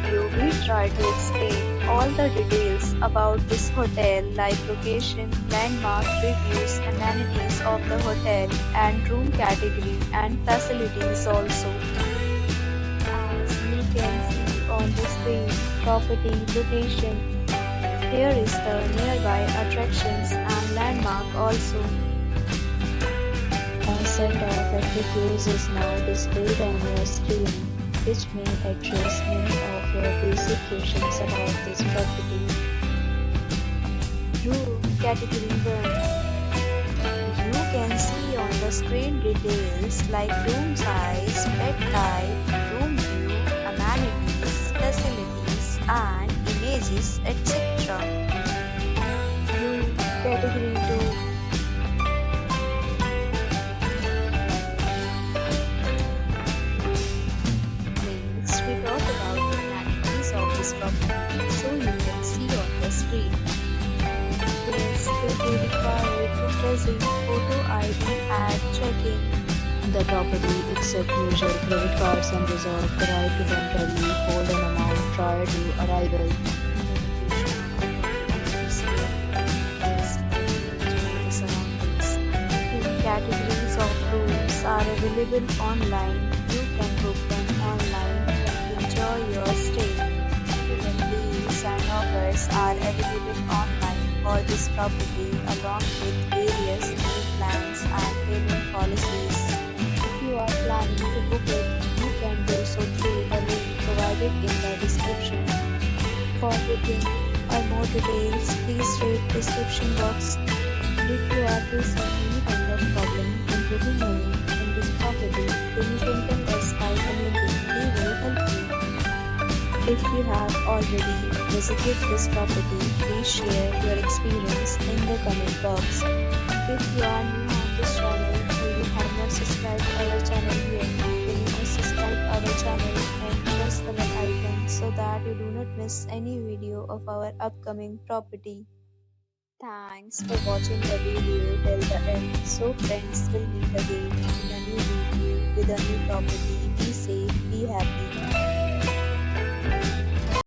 video, we try to explain all the details about this hotel like location, landmark, reviews, amenities of the hotel, and room category and facilities also. As you can see on the screen, property location. Here is the nearby attractions and landmark also. A set of FAQs is now displayed on your screen, which may address many of your basic questions about this property. Room Category 1. You can see on the screen details like room size, bed type, room view, amenities, facilities, and images, etc. Room Category 2. We talk about the amenities of this property, so you can see on the screen. Yes, it will require to present photo ID at check-in. The property accepts usual credit cards and reserves the right to temporarily hold an amount prior to arrival. Categories of rooms are available online. You can book them online and enjoy your stay. Even deals and offers are available online for this property along with various meal plans and payment policies. If you are planning to book it, you can do so through the link provided in the description. For booking or more details, please read description box. If you are facing any kind of problem in booking a room in this property, then you can tell us by commenting. We will help you. If you have already visited this property, please share your experience in the comment box. If you are new on this channel or you have not subscribed our channel yet, then you must subscribe our channel and press the bell icon so that you do not miss any video of our upcoming property. Thanks for watching the video till the end. So friends, will meet again in a new video with a new property. Be safe, be happy.